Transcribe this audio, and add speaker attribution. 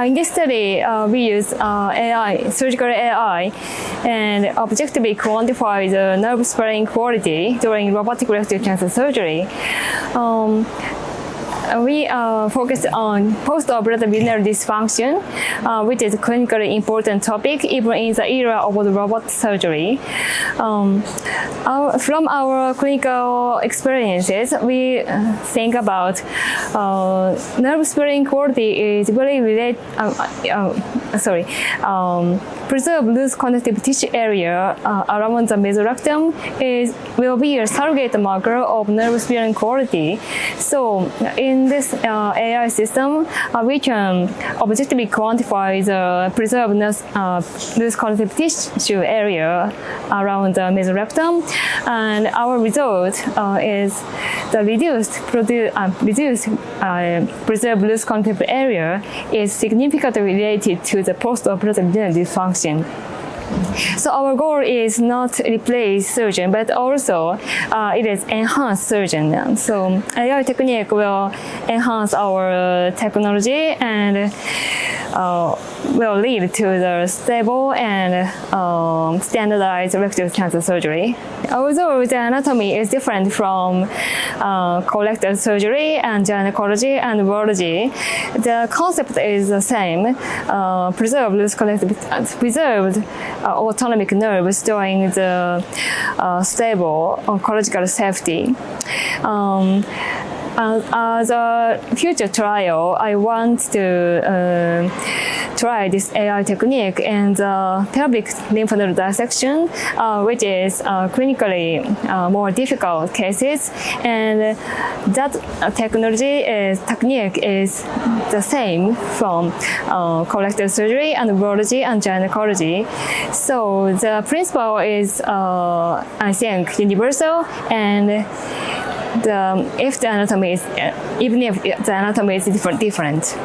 Speaker 1: In this study, we use AI, surgical AI, and objectively quantify the nerve sparing quality during robotic rectal cancer surgery. We focused on postoperative urinary dysfunction, which is a clinically important topic even in the era of the robot surgery. From our clinical experiences, we think about nerve sparing quality is very related. Preserve loose connective tissue area around the mesorectum will be a surrogate marker of nerve sparing quality. So in this AI system, we can objectively quantify the preserved loose connective tissue area around the mesorectum, and our result is the reduced preserved loose connective area is significantly related to the postoperative urinary dysfunction. So our goal is not replace surgeon, but also it is enhance surgeon. So AI technique will enhance our technology and will lead to the stable and standardized rectal cancer surgery. Although the anatomy is different from colorectal surgery and gynecology and urology, the concept is the same. Preserved autonomic nerves during the stable oncological safety. As a future trial, I want to try this AI technique in the pelvic lymph node dissection, which is clinically more difficult cases, and that technique is the same from colorectal surgery and urology and gynecology. So the principle is, I think, universal, and even if the anatomy is different.